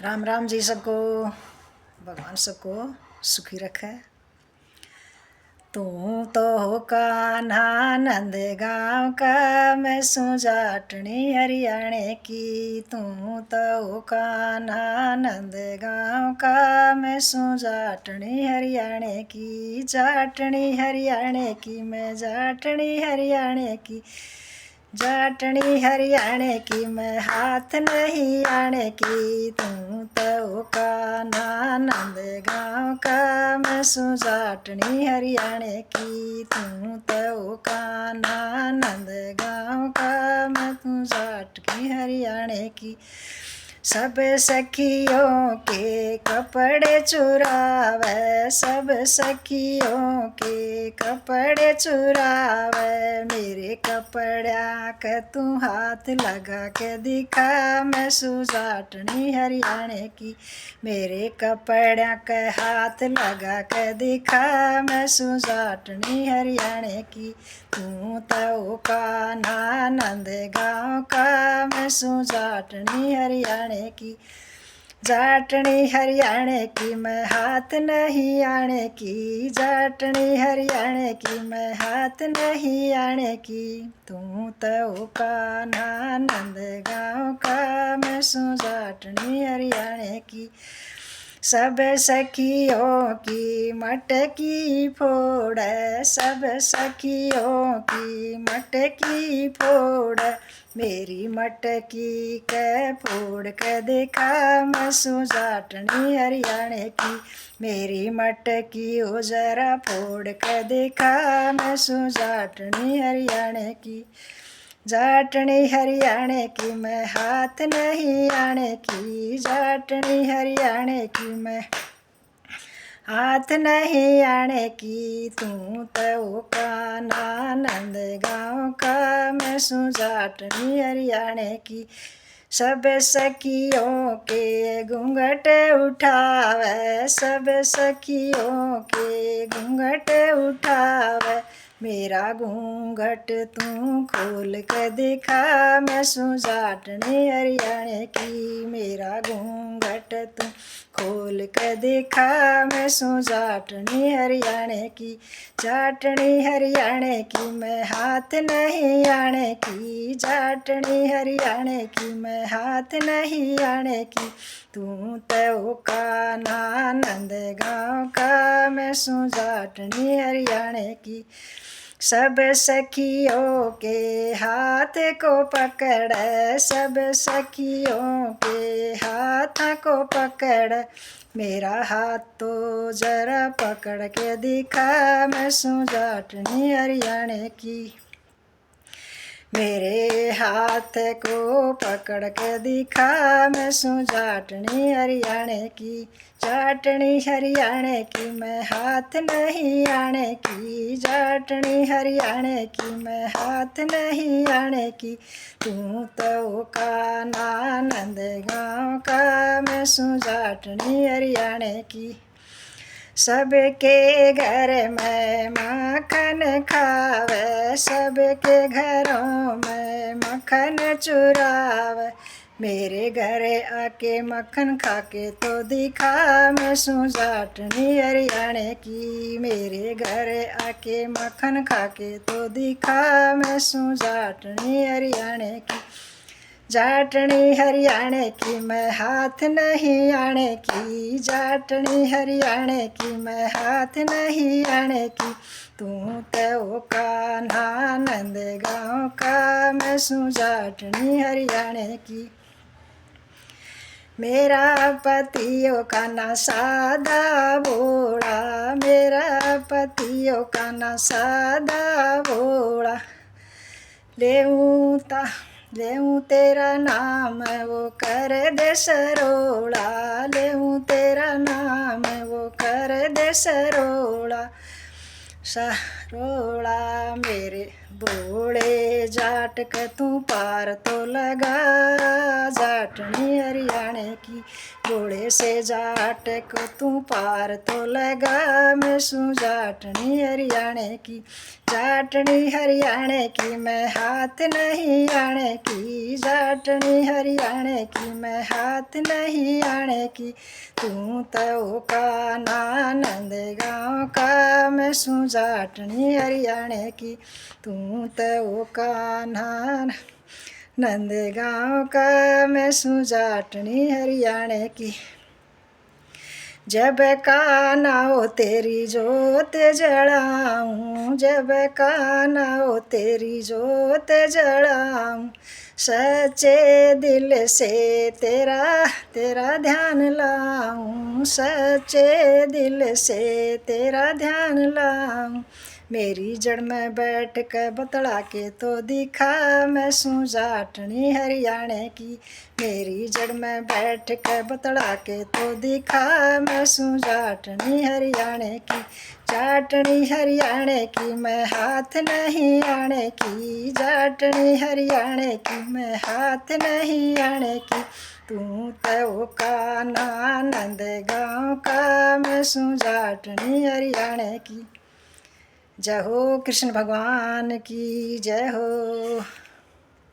राम राम जी सबको। भगवान सबको सुखी रखे। तू तो हो कान्हा नंद गाँव का, मैं सूं जाटनी हरियाणे की। तू तो हो कान्हा नंद गाँव का, मैं सूं जाटनी हरियाणे की। जाटनी हरियाणे की, मैं जाटनी हरियाणे की। जाटनी हरियाणे की, मैं हाथ नहीं आने की। तू तो कान्हा नंद गाँव का, मैं सूं जाटनी हरियाणे की। तू तो कान्हा नंद गाँव का, मैं तू जाटनी हरियाणे की। सब सखियों के कपड़े चुरावे, सब सखियों के कपड़े चुरावे। मेरे कपड़ा के तू हाथ लगा के दिखा, मैं सूं जाटनी हरियाणे की। मेरे कपड़ा के हाथ लगा के दिखा, मैं सूं जाटनी हरियाणे की। तू तो कान्हा नंद गाँव का, मैं सूं जाटनी हरियाणे की। जाटनी हरियाणे की, मैं हाथ नहीं आने की। जाटनी हरियाणे की, मैं हाथ नहीं आने की। तू तो कान्हा नंद गाँव का, मैं सूं जाटनी हरियाणे की। सब सखियों की मटकी फोड़, सब सखियों की मटकी फोड़। मेरी मटकी के फोड़ के देखा, मैं सूं जाटनी हरियाणे की। मेरी मटकी हो जरा फोड़ के देखा, मैं सूं जाटनी हरियाणे की। जाटनी हरियाणे की, मैं हाथ नहीं आने की। जाटनी हरियाणे की, मैं हाथ नहीं आने की। तू तो कान्हा नंद गाँव का, मैं सूं जाटनी हरियाणे की। सब सखियों के घूंघट उठावे, सब सखियों के घूंघट उठावे। मेरा घूंघट तू खोल के दिखा, मैं सूं जाटनी हरियाणे की। मेरा घूंघट तू खोल के दिखा, मैं सूं जाटनी हरियाणे की। जाटनी हरियाणे की, मैं हाथ नहीं आने की। जाटनी हरियाणे की, मैं हाथ नहीं आने की। तू तो कान्हा नंद गाँव का, मैं सूं जाटनी हरियाणे की। सब सखियों के हाथ को पकड़, सब सखियों के हाथ को पकड़। मेरा हाथ तो जरा पकड़ के दिखा, मैं सूं जाटनी हरियाणे की। मेरे हाथ को पकड़ के दिखा, मैं सूं जाटनी हरियाणे की। जाटनी हरियाणे की, मैं हाथ नहीं आने की। जाटनी हरियाणे की, मैं हाथ नहीं आने की। तू तो कान्हा नंद गाँव का, मैं सूं जाटनी हरियाणे की। सबके घर में मक्खन खावे, सबके घरों में मक्खन चुरावे। मेरे घर आके मक्खन खाके तो दिखा, मैं सूं जाटनी हरियाणे की। मेरे घर आके मक्खन खाके तो दिखा, मैं सूं जाटनी हरियाणे की। जाटनी हरियाणे की, मैं हाथ नहीं आने की। जाटनी हरियाणे की, मैं हाथ नहीं आने की। तू तो कान्हा नंद गाँव का, मैं सूं जाटनी हरियाणे की। मेरा पतियों का ना सादा भोला, मेरा पतियों का ना सादा भोला। लेऊं तेरा नाम वो कर दे सरोड़ा। लेऊं तेरा नाम वो कर दे सरोड़ा। सरोड़ा मेरे बोले जाट के तू पार तो लगा। जाटनी हरियाणे की, बोले से जाट को तू पार तो लगा, मैं सूं जाटनी हरियाणे की। जाटनी हरियाणे की मैं हाथ नहीं आने की, जाटनी हरियाणे की मैं हाथ नहीं आने की। तू तो का नंद गाँव का मैं सूं जाटनी हरियाणे की, तू तो का नंद गाँव का मैं सूं जाटनी हरियाणे की। जब कान्हा तेरी जोत जलाऊं, जब कान्हा तेरी जोत जलाऊं, सच्चे दिल से तेरा तेरा ध्यान लाऊं, सच्चे दिल से तेरा ध्यान लाऊं। मेरी जड़ में बैठ कर बतला के तो दिखा मैं सूं जाटनी हरियाणे की, मेरी जड़ में बैठ कर बतला के तो दिखा मैं सूं जाटनी हरियाणे की। जाटनी हरियाणे की मैं हाथ नहीं आने की, जाटनी हरियाणे की मैं हाथ नहीं आने की। तू तो का नंद गाँव का मैं सूं जाटनी हरियाणे की। जय हो कृष्ण भगवान की जय हो।